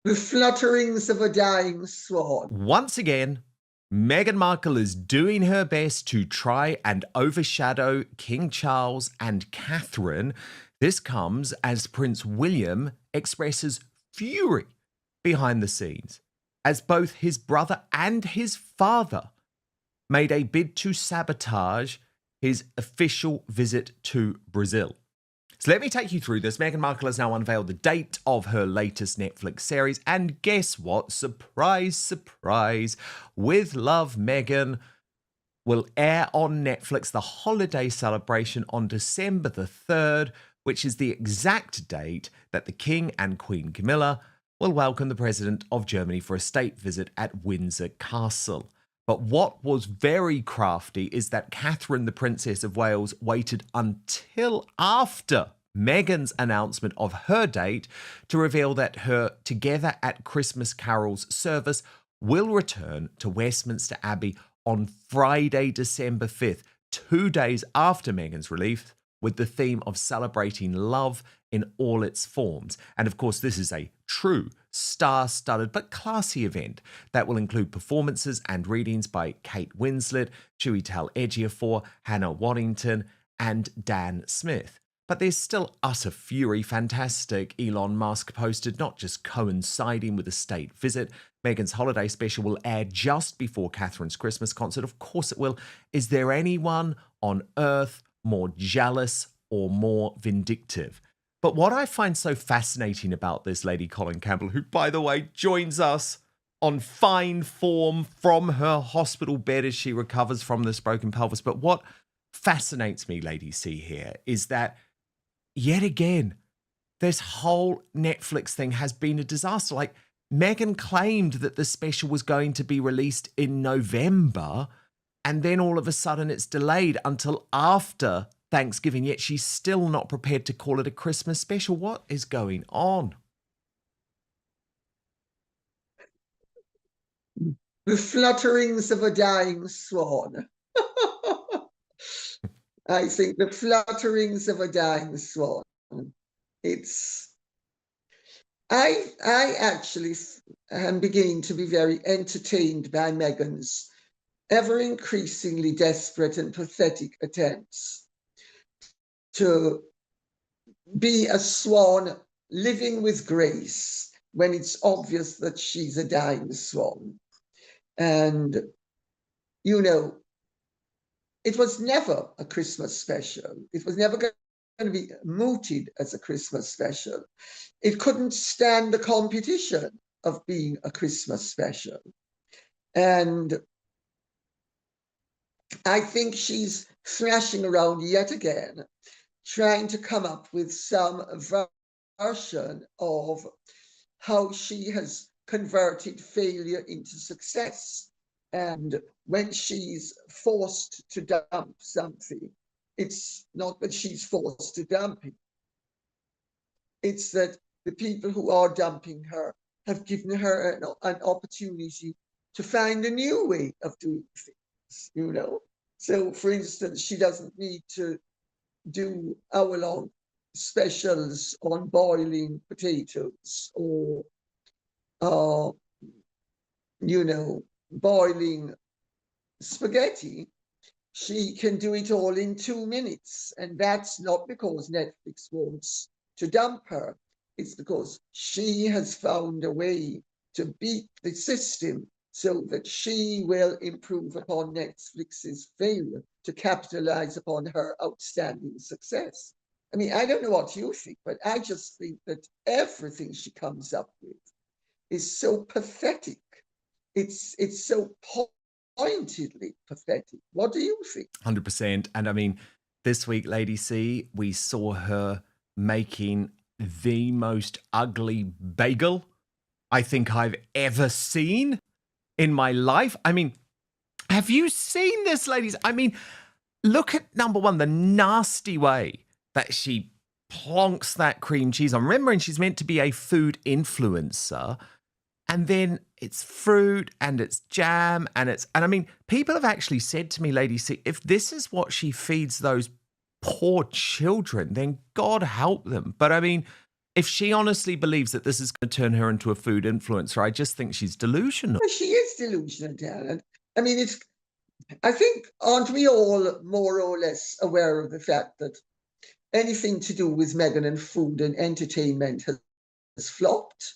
The flutterings of a dying swan. Once again, Meghan Markle is doing her best to try and overshadow King Charles and Catherine. This comes as Prince William expresses fury behind the scenes, as both his brother and his father made a bid to sabotage his official visit to Brazil. So let me take you through this. Meghan Markle has now unveiled the date of her latest Netflix series. And guess what? Surprise, surprise. With Love, Meghan will air on Netflix the holiday celebration on December the 3rd, which is the exact date that the King and Queen Camilla will welcome the President of Germany for a state visit at Windsor Castle. But what was very crafty is that Catherine, the Princess of Wales, waited until after Meghan's announcement of her date to reveal that her Together at Christmas Carols service will return to Westminster Abbey on Friday, December 5th, 2 days after Meghan's release, with the theme of celebrating love in all its forms. And of course, this is a true star-studded but classy event that will include performances and readings by Kate Winslet, Chiwetel Ejiofor, Hannah Waddington, and Dan Smith. But there's still utter fury. Fantastic. Elon Musk posted, not just coinciding with the state visit, Meghan's holiday special will air just before Catherine's Christmas concert. Of course it will. Is there anyone on earth more jealous or more vindictive? But what I find so fascinating about this lady, Colin Campbell, who, by the way, joins us on fine form from her hospital bed as she recovers from this broken pelvis. But what fascinates me, Lady C, here is that yet again, this whole Netflix thing has been a disaster. Like, Meghan claimed that the special was going to be released in November, and then all of a sudden it's delayed until after Thanksgiving, yet she's still not prepared to call it a Christmas special. What is going on? The flutterings of a dying swan. I think the flutterings of a dying swan. I actually am beginning to be very entertained by Meghan's ever increasingly desperate and pathetic attempts to be a swan living with grace when it's obvious that she's a dying swan. And, you know, it was never a Christmas special. It was never going to be mooted as a Christmas special. It couldn't stand the competition of being a Christmas special. And I think she's thrashing around yet again, trying to come up with some version of how she has converted failure into success. And when she's forced to dump something, it's not that she's forced to dump it. It's that the people who are dumping her have given her an opportunity to find a new way of doing things, you know? So, for instance, she doesn't need to do hour-long specials on boiling potatoes or, you know, boiling spaghetti. She can do it all in 2 minutes. And that's not because Netflix wants to dump her. It's because she has found a way to beat the system so that she will improve upon Netflix's failure to capitalize upon her outstanding success. I mean, I don't know what you think, but I just think that everything she comes up with is so pathetic. It's so pointedly pathetic. What do you think? 100%. And I mean, this week, Lady C, we saw her making the most ugly bagel I think I've ever seen in my life. I mean, have you seen this, ladies? I mean, look at number one, the nasty way that she plonks that cream cheese on. Remembering she's meant to be a food influencer. And then it's fruit and it's jam and I mean, people have actually said to me, Lady C, if this is what she feeds those poor children, then God help them. But I mean, If she honestly believes that this is going to turn her into a food influencer, I just think she's delusional. She is delusional, Dan. I mean, I think, aren't we all more or less aware of the fact that anything to do with Meghan and food and entertainment has flopped?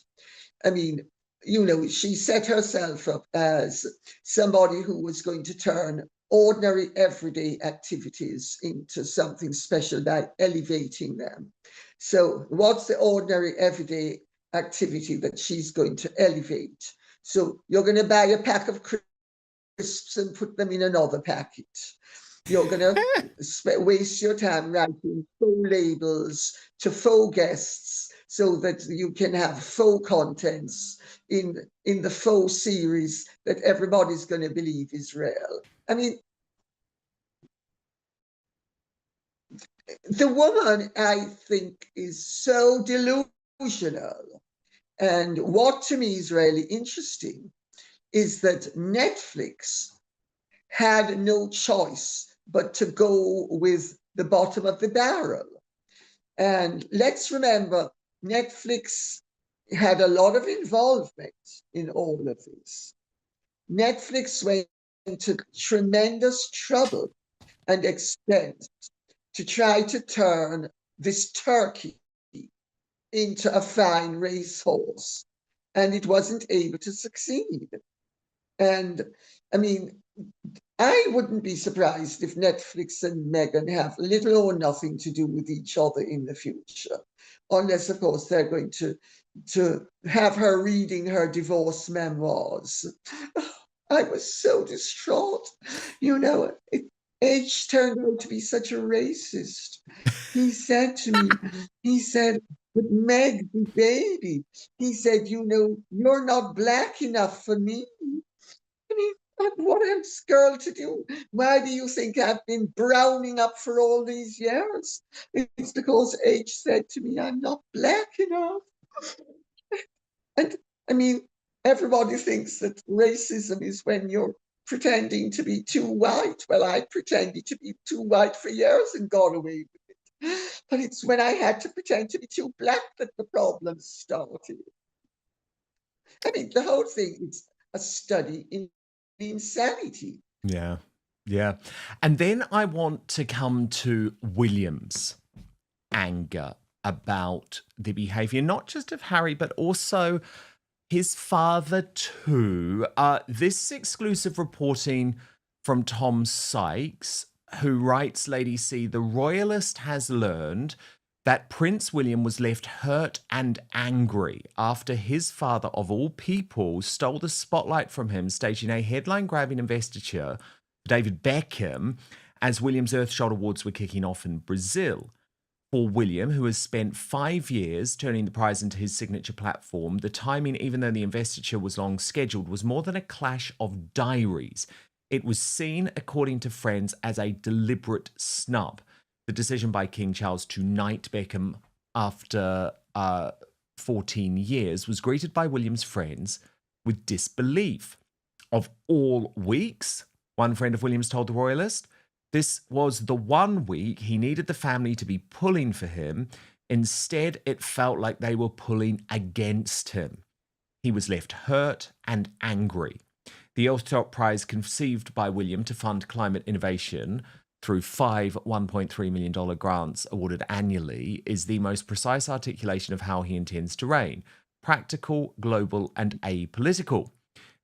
I mean, she set herself up as somebody who was going to turn ordinary everyday activities into something special by elevating them. So what's the ordinary everyday activity that she's going to elevate? So you're going to buy a pack of crisps and put them in another packet. You're going to waste your time writing faux labels to faux guests so that you can have faux contents in the faux series that everybody's going to believe is real. I mean, the woman, I think, is so delusional. And what to me is really interesting is that Netflix had no choice but to go with the bottom of the barrel. And let's remember, Netflix had a lot of involvement in all of this. Netflix went into tremendous trouble and expense to try to turn this turkey into a fine racehorse, and it wasn't able to succeed. And I mean, I wouldn't be surprised if Netflix and Meghan have little or nothing to do with each other in the future, unless, of course, they're going to have her reading her divorce memoirs. I was so distraught. H turned out to be such a racist. He said to me, but Meg, the baby, he said, you're not black enough for me. I mean, what else, girl, to do? Why do you think I've been browning up for all these years? It's because H said to me, I'm not black enough. And I mean, everybody thinks that racism is when you're pretending to be too white. Well, I pretended to be too white for years and got away with it. But it's when I had to pretend to be too black that the problem started. I mean, the whole thing is a study in insanity. Yeah. Yeah. And then I want to come to William's anger about the behavior, not just of Harry, but also his father too. This exclusive reporting from Tom Sykes, who writes, Lady C, the royalist has learned that Prince William was left hurt and angry after his father, of all people, stole the spotlight from him, staging a headline-grabbing investiture for David Beckham as William's Earthshot Awards were kicking off in Brazil. For William, who has spent 5 years turning the prize into his signature platform, the timing, even though the investiture was long scheduled, was more than a clash of diaries. It was seen, according to friends, as a deliberate snub. The decision by King Charles to knight Beckham after 14 years was greeted by William's friends with disbelief. Of all weeks, one friend of William's told the royalist, this was the one week he needed the family to be pulling for him. Instead, it felt like they were pulling against him. He was left hurt and angry. The Earthshot Prize, conceived by William to fund climate innovation through 5 $1.3 million grants awarded annually, is the most precise articulation of how he intends to reign: practical, global, and apolitical.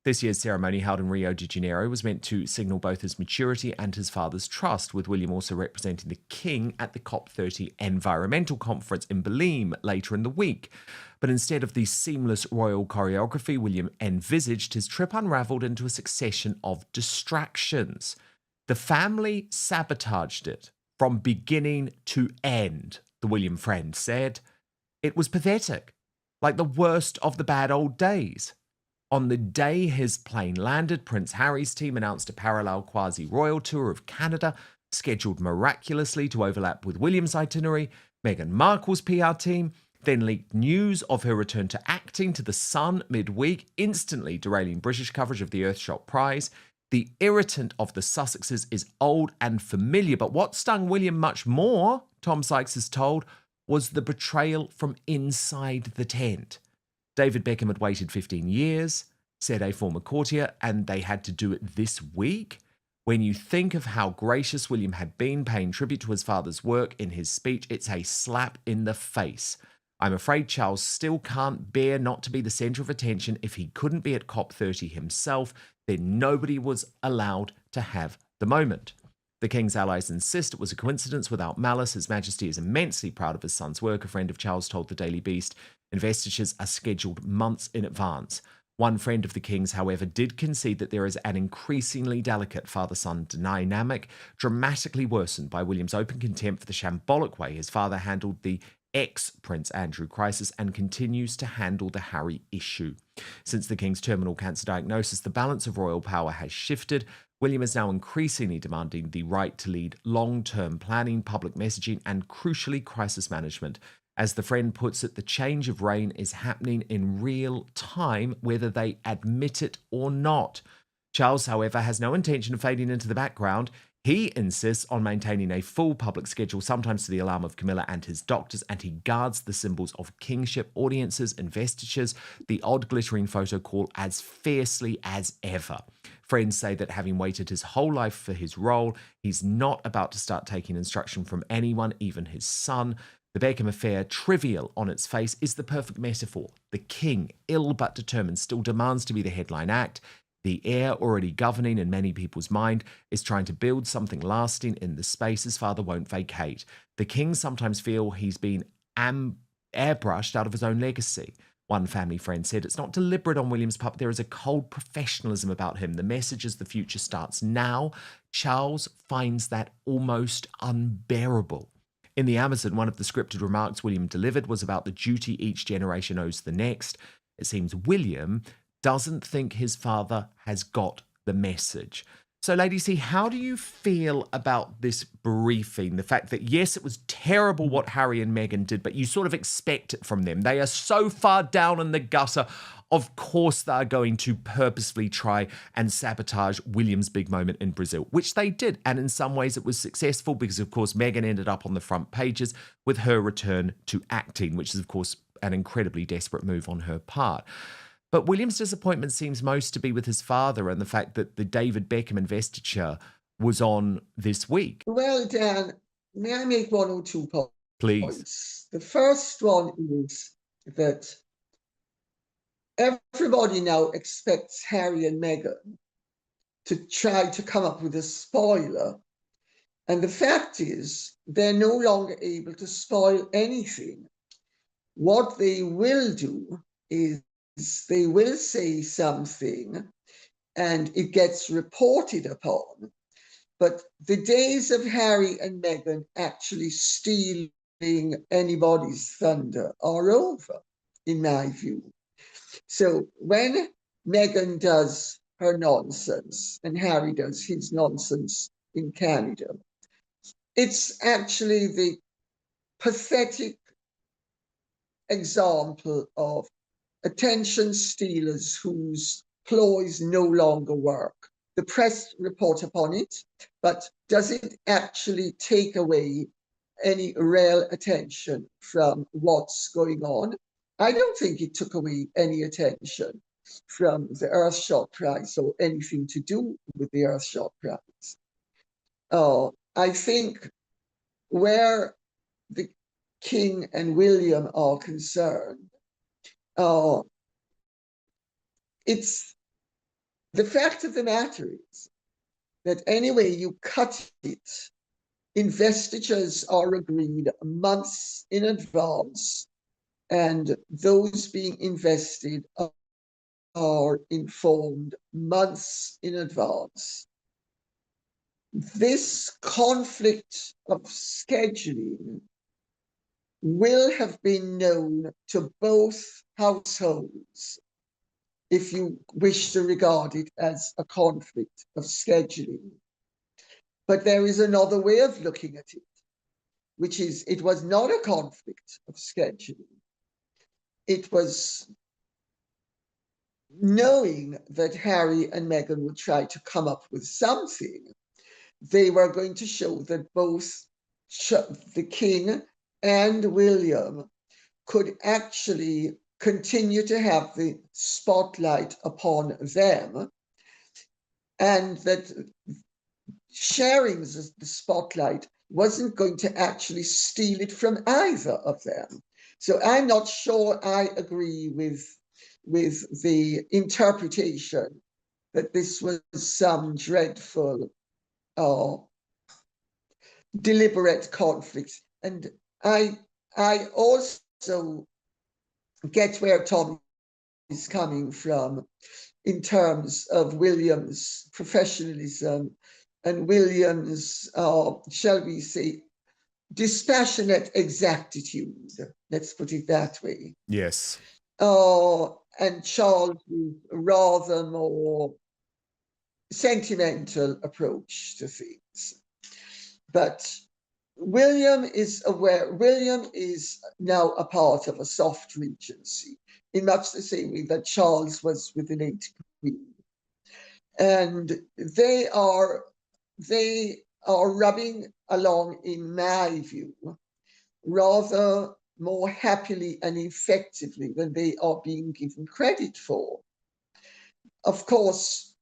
This year's ceremony, held in Rio de Janeiro, was meant to signal both his maturity and his father's trust, with William also representing the king at the COP30 environmental conference in Belém later in the week. But instead of the seamless royal choreography William envisaged, his trip unravelled into a succession of distractions. The family sabotaged it from beginning to end, the William friend said. It was pathetic, like the worst of the bad old days. On the day his plane landed, Prince Harry's team announced a parallel quasi-royal tour of Canada, scheduled miraculously to overlap with William's itinerary. Meghan Markle's PR team then leaked news of her return to acting to The Sun midweek, instantly derailing British coverage of the Earthshot Prize. The irritant of the Sussexes is old and familiar, but what stung William much more, Tom Sykes is told, was the betrayal from inside the tent. David Beckham had waited 15 years, said a former courtier, and they had to do it this week. When you think of how gracious William had been paying tribute to his father's work in his speech, it's a slap in the face. I'm afraid Charles still can't bear not to be the centre of attention. If he couldn't be at COP30 himself, then nobody was allowed to have the moment. The King's allies insist it was a coincidence without malice. His Majesty is immensely proud of his son's work, a friend of Charles told the Daily Beast. Investitures are scheduled months in advance. One friend of the King's, however, did concede that there is an increasingly delicate father-son dynamic, dramatically worsened by William's open contempt for the shambolic way his father handled the ex-Prince Andrew crisis and continues to handle the Harry issue. Since the King's terminal cancer diagnosis, the balance of royal power has shifted. William is now increasingly demanding the right to lead long-term planning, public messaging, and crucially crisis management. As the friend puts it, the change of reign is happening in real time, whether they admit it or not. Charles, however, has no intention of fading into the background. He insists on maintaining a full public schedule, sometimes to the alarm of Camilla and his doctors, and he guards the symbols of kingship, audiences, investitures, the odd glittering photo call as fiercely as ever. Friends say that having waited his whole life for his role, he's not about to start taking instruction from anyone, even his son. The Beckham affair, trivial on its face, is the perfect metaphor. The king, ill but determined, still demands to be the headline act. The heir, already governing in many people's mind, is trying to build something lasting in the space his father won't vacate. The king sometimes feels he's been airbrushed out of his own legacy. One family friend said, it's not deliberate on William's part, there is a cold professionalism about him. The message is the future starts now. Charles finds that almost unbearable. In the Amazon, one of the scripted remarks William delivered was about the duty each generation owes the next. It seems William doesn't think his father has got the message. So, Lady C, how do you feel about this briefing? The fact that, yes, it was terrible what Harry and Meghan did, but you sort of expect it from them. They are so far down in the gutter. Of course, they are going to purposefully try and sabotage William's big moment in Brazil, which they did. And in some ways, it was successful because, of course, Meghan ended up on the front pages with her return to acting, which is, of course, an incredibly desperate move on her part. But William's disappointment seems most to be with his father and the fact that the David Beckham investiture was on this week. Well, Dan, may I make one or two points? Please. The first one is that everybody now expects Harry and Meghan to try to come up with a spoiler. And the fact is, they're no longer able to spoil anything. What they will do is they will say something and it gets reported upon. But the days of Harry and Meghan actually stealing anybody's thunder are over, in my view. So when Meghan does her nonsense and Harry does his nonsense in Canada, it's actually the pathetic example of attention stealers whose ploys no longer work. The press report upon it, but does it actually take away any real attention from what's going on? I don't think it took away any attention from the Earthshot Prize or anything to do with the Earthshot Prize. I think where the King and William are concerned, it's the fact of the matter is that anyway you cut it, investitures are agreed months in advance, and those being invested are informed months in advance. This conflict of scheduling will have been known to both households, if you wish to regard it as a conflict of scheduling. But there is another way of looking at it, which is it was not a conflict of scheduling. It was knowing that Harry and Meghan would try to come up with something. They were going to show that both the king and William could actually continue to have the spotlight upon them, and that sharing the spotlight wasn't going to actually steal it from either of them. So I'm not sure I agree with the interpretation that this was some dreadful deliberate conflict. And I also get where Tom is coming from in terms of William's professionalism and William's, shall we say, dispassionate exactitude. Let's put it that way. Yes. And Charles' rather more sentimental approach to things. But William is now a part of a soft regency, in much the same way that Charles was with the late Queen. And they are rubbing along, in my view, rather more happily and effectively than they are being given credit for. Of course,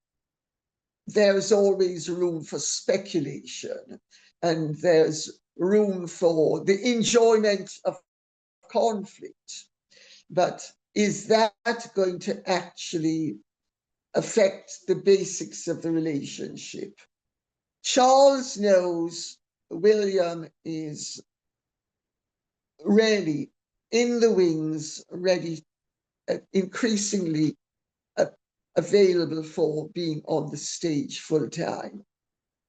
there is always room for speculation, and there's room for the enjoyment of conflict. But is that going to actually affect the basics of the relationship? Charles knows William is really in the wings, ready, increasingly available for being on the stage full time.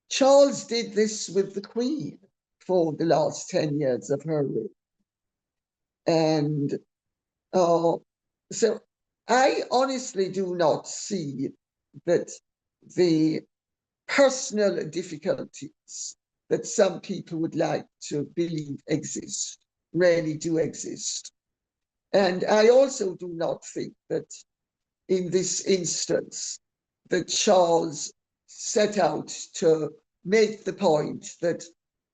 Charles did this with the Queen for the last 10 years of her reign. And so I honestly do not see that the personal difficulties that some people would like to believe exist really do exist. And I also do not think that in this instance that Charles set out to make the point that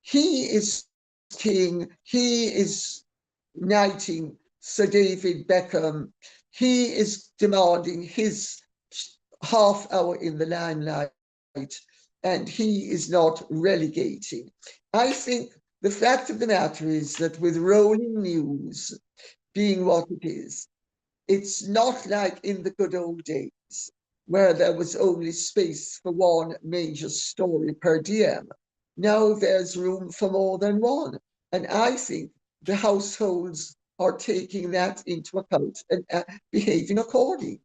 he is king, he is knighting Sir David Beckham, he is demanding his half hour in the limelight, and he is not relegating. I think the fact of the matter is that with rolling news being what it is, it's not like in the good old days where there was only space for one major story per diem. Now there's room for more than one. And I think the households are taking that into account and behaving accordingly.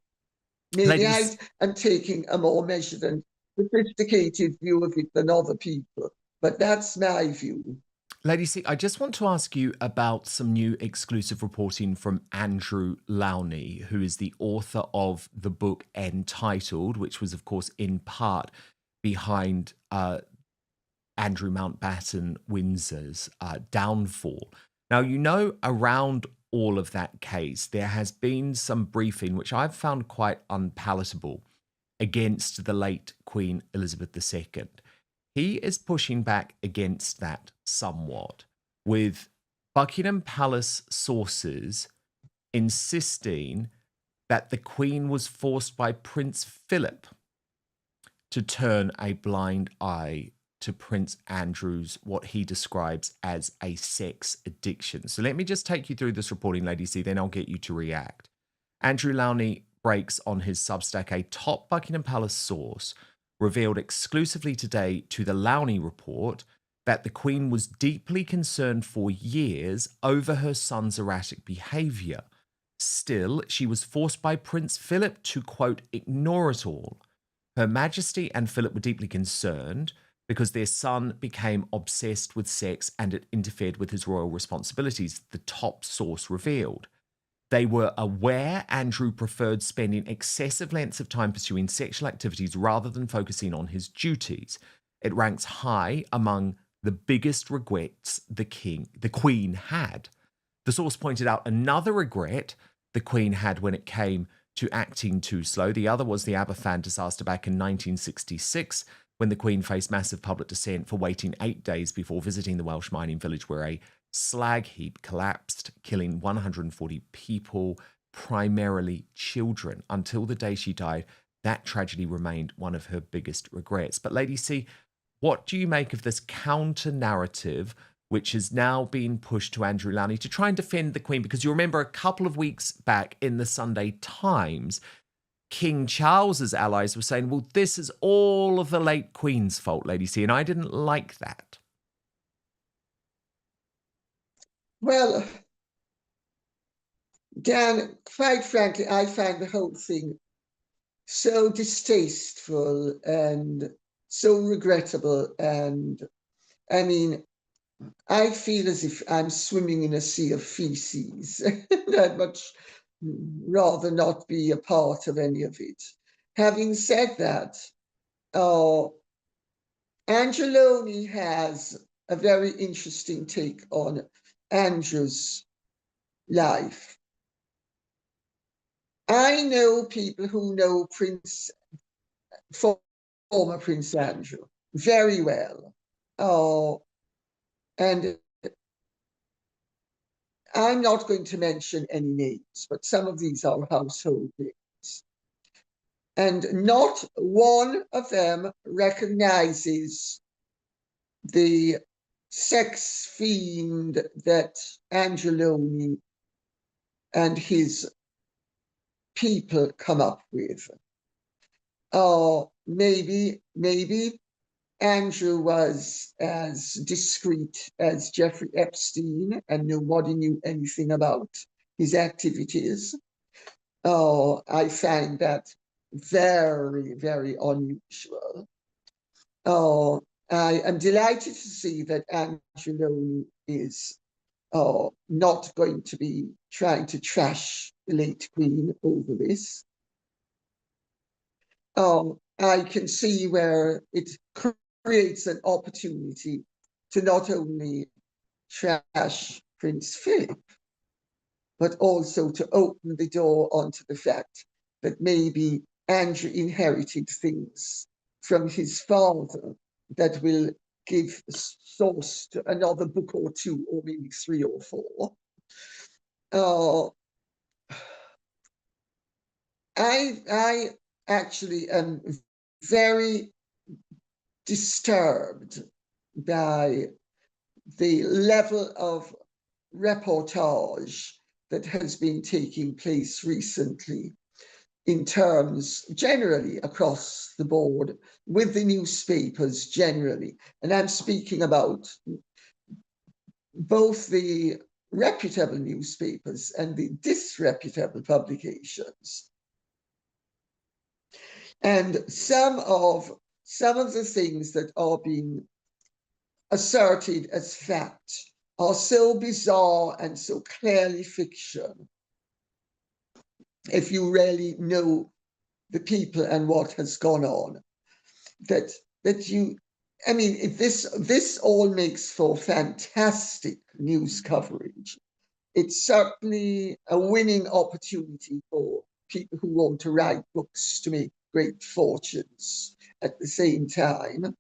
Maybe I am taking a more measured and sophisticated view of it than other people, but that's my view. Lady C, I just want to ask you about some new exclusive reporting from Andrew Lowney, who is the author of the book entitled, which was, of course, in part behind Andrew Mountbatten Windsor's downfall. Now, you know, around all of that case, there has been some briefing, which I've found quite unpalatable, against the late Queen Elizabeth II. He is pushing back against that somewhat, with Buckingham Palace sources insisting that the Queen was forced by Prince Philip to turn a blind eye to Prince Andrew's, what he describes as a sex addiction. So let me just take you through this reporting, Lady C, then I'll get you to react. Andrew Lowney breaks on his Substack a top Buckingham Palace source revealed exclusively today to the Lowney Report that the Queen was deeply concerned for years over her son's erratic behaviour. Still, she was forced by Prince Philip to, quote, ignore it all. Her Majesty and Philip were deeply concerned because their son became obsessed with sex and it interfered with his royal responsibilities, the top source revealed. They were aware Andrew preferred spending excessive lengths of time pursuing sexual activities rather than focusing on his duties. It ranks high among the biggest regrets the Queen had. The source pointed out another regret the Queen had when it came to acting too slow. The other was the Aberfan disaster back in 1966, when the Queen faced massive public dissent for waiting 8 days before visiting the Welsh mining village where a slag heap collapsed, killing 140 people, primarily children. Until the day she died, that tragedy remained one of her biggest regrets. But Lady C, what do you make of this counter narrative which has now been pushed to Andrew Lownie to try and defend the Queen? Because you remember a couple of weeks back in the Sunday Times, King Charles's allies were saying, well, this is all of the late Queen's fault, Lady C, and I didn't like that. Well, Dan, quite frankly, I find the whole thing so distasteful and so regrettable. And I mean, I feel as if I'm swimming in a sea of feces. I'd much rather not be a part of any of it. Having said that, Angeloni has a very interesting take on Andrew's life. I know people who know former Prince Andrew very well. And I'm not going to mention any names, but some of these are household names. And not one of them recognizes the sex fiend that Angeloni and his people come up with. Maybe Andrew was as discreet as Jeffrey Epstein and nobody knew anything about his activities. I find that very, very unusual. I am delighted to see that Angeloni is not going to be trying to trash the late Queen over this. I can see where it creates an opportunity to not only trash Prince Philip, but also to open the door onto the fact that maybe Andrew inherited things from his father that will give source to another book or two, or maybe 3 or 4. I actually am very disturbed by the level of reportage that has been taking place recently in terms generally across the board with the newspapers generally. And I'm speaking about both the reputable newspapers and the disreputable publications. And some of the things that are being asserted as fact are so bizarre and so clearly fiction. If you really know the people and what has gone on, that you, I mean, if this all makes for fantastic news coverage. It's certainly a winning opportunity for people who want to write books to make great fortunes at the same time,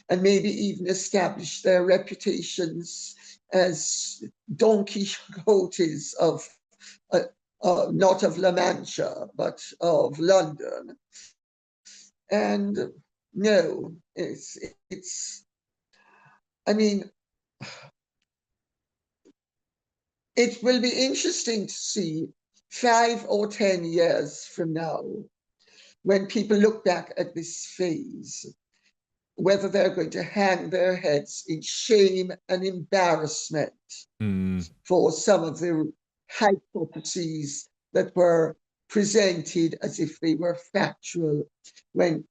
and maybe even establish their reputations as Don Quixotes of not of La Mancha, but of London. And no, I mean, it will be interesting to see 5 or 10 years from now, when people look back at this phase, whether they're going to hang their heads in shame and embarrassment for some of the hypotheses that were presented as if they were factual, when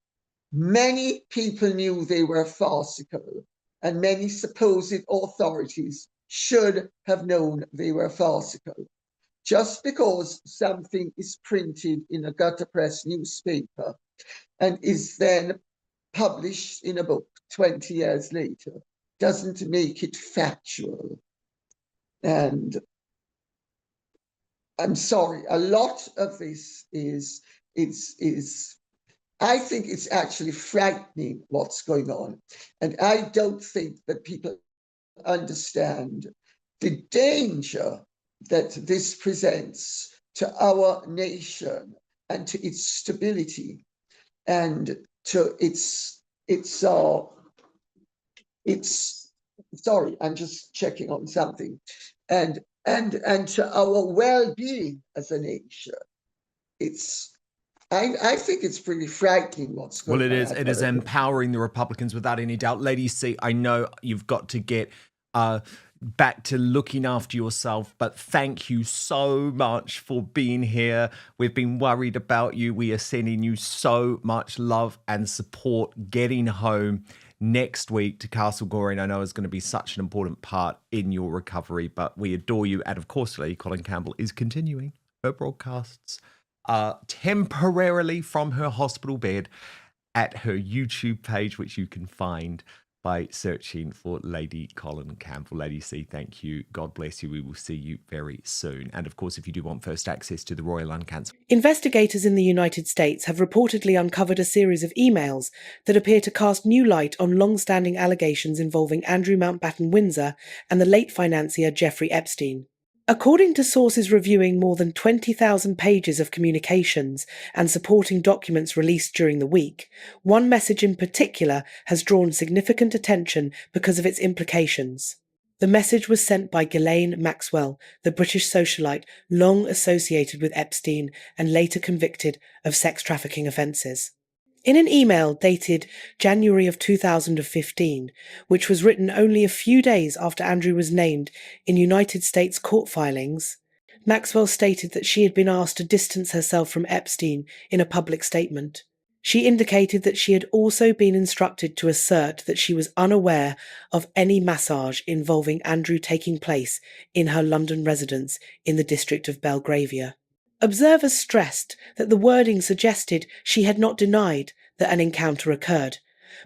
many people knew they were farcical, and many supposed authorities should have known they were farcical. Just because something is printed in a gutter press newspaper and is then published in a book 20 years later doesn't make it factual. And I'm sorry, a lot of this is I think it's actually frightening what's going on. And I don't think that people understand the danger that this presents to our nation and to its stability and to its sorry, I'm just checking on something, and to our well-being as a nation. It's I think it's pretty frightening what's Well, going on out it is there. empowering the Republicans without any doubt. Lady C, I know you've got to get back to looking after yourself, but thank you so much for being here. We've been worried about you. We are sending you so much love and support. Getting home next week to Castle Goring, I know, is going to be such an important part in your recovery, but we adore you. And of course, Lady Colin Campbell is continuing her broadcasts temporarily from her hospital bed at her YouTube page, which you can find by searching for Lady Colin Campbell. Lady C, thank you. God bless you. We will see you very soon. And of course, if you do want first access to the Royal Uncancer. Investigators in the United States have reportedly uncovered a series of emails that appear to cast new light on long-standing allegations involving Andrew Mountbatten Windsor and the late financier Jeffrey Epstein. According to sources reviewing more than 20,000 pages of communications and supporting documents released during the week, one message in particular has drawn significant attention because of its implications. The message was sent by Ghislaine Maxwell, the British socialite long associated with Epstein and later convicted of sex trafficking offences. In an email dated January of 2015, which was written only a few days after Andrew was named in United States court filings, Maxwell stated that she had been asked to distance herself from Epstein in a public statement. She indicated that she had also been instructed to assert that she was unaware of any massage involving Andrew taking place in her London residence in the district of Belgravia. Observers stressed that the wording suggested she had not denied that an encounter occurred,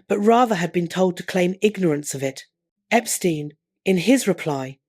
but rather had been told to claim ignorance of it. Epstein, in his reply,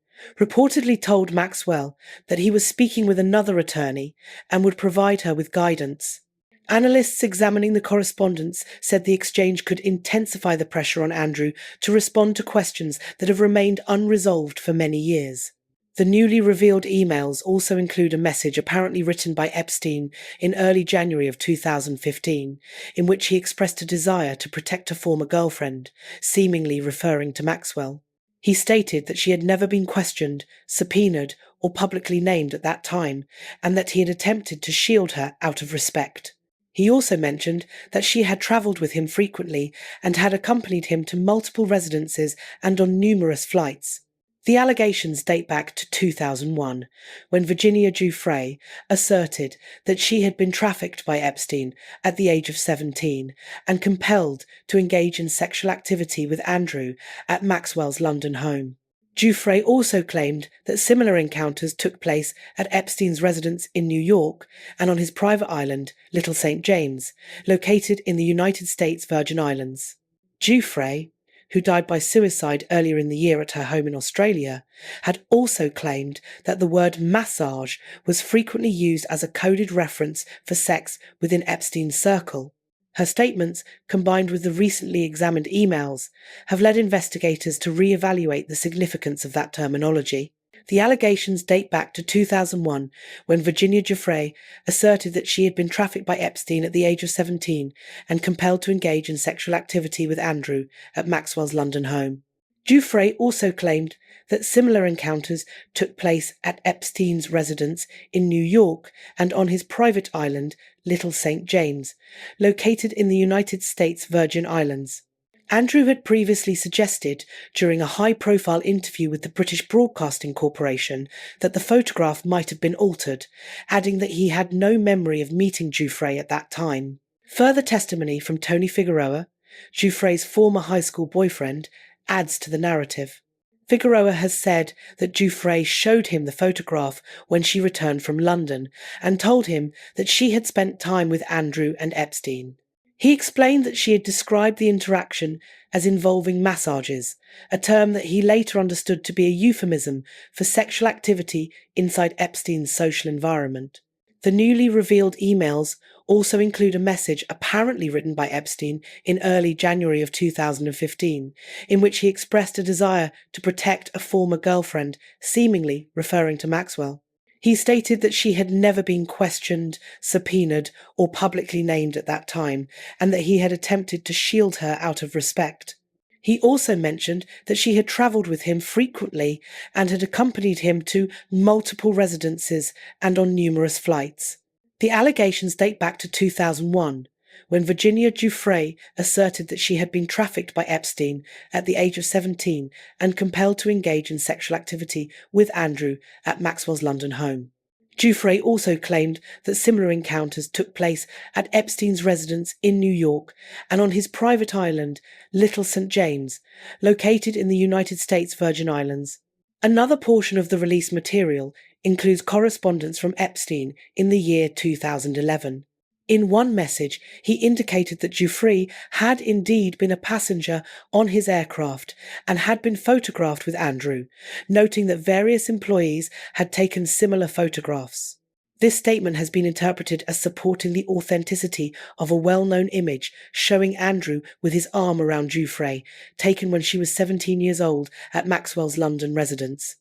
reportedly told Maxwell that he was speaking with another attorney and would provide her with guidance. Analysts examining the correspondence said the exchange could intensify the pressure on Andrew to respond to questions that have remained unresolved for many years. The newly revealed emails also include a message apparently written by Epstein in early January of 2015, in which he expressed a desire to protect a former girlfriend, seemingly referring to Maxwell. He stated that she had never been questioned, subpoenaed, or publicly named at that time, and that he had attempted to shield her out of respect. He also mentioned that she had travelled with him frequently and had accompanied him to multiple residences and on numerous flights. The allegations date back to 2001, when Virginia Giuffre asserted that she had been trafficked by Epstein at the age of 17 and compelled to engage in sexual activity with Andrew at Maxwell's London home. Giuffre also claimed that similar encounters took place at Epstein's residence in New York and on his private island, Little St. James, located in the United States Virgin Islands. Giuffre, who died by suicide earlier in the year at her home in Australia, had also claimed that the word massage was frequently used as a coded reference for sex within Epstein's circle. Her statements, combined with the recently examined emails, have led investigators to re-evaluate the significance of that terminology. The allegations date back to 2001, when Virginia Giuffre asserted that she had been trafficked by Epstein at the age of 17 and compelled to engage in sexual activity with Andrew at Maxwell's London home. Giuffre also claimed that similar encounters took place at Epstein's residence in New York and on his private island, Little St. James, located in the United States Virgin Islands. Andrew had previously suggested during a high-profile interview with the British Broadcasting Corporation that the photograph might have been altered, adding that he had no memory of meeting Giuffre at that time. Further testimony from Tony Figueroa, Giuffre's former high school boyfriend, adds to the narrative. Figueroa has said that Giuffre showed him the photograph when she returned from London and told him that she had spent time with Andrew and Epstein. He explained that she had described the interaction as involving massages, a term that he later understood to be a euphemism for sexual activity inside Epstein's social environment. The newly revealed emails also include a message apparently written by Epstein in early January of 2015, in which he expressed a desire to protect a former girlfriend, seemingly referring to Maxwell. He stated that she had never been questioned, subpoenaed, or publicly named at that time, and that he had attempted to shield her out of respect. He also mentioned that she had travelled with him frequently and had accompanied him to multiple residences and on numerous flights. The allegations date back to 2001, when Virginia Giuffre asserted that she had been trafficked by Epstein at the age of 17 and compelled to engage in sexual activity with Andrew at Maxwell's London home. Giuffre also claimed that similar encounters took place at Epstein's residence in New York and on his private island, Little St. James, located in the United States Virgin Islands. Another portion of the released material includes correspondence from Epstein in the year 2011. In one message, he indicated that Giuffre had indeed been a passenger on his aircraft and had been photographed with Andrew, noting that various employees had taken similar photographs. This statement has been interpreted as supporting the authenticity of a well-known image showing Andrew with his arm around Giuffre, taken when she was 17 years old at Maxwell's London residence.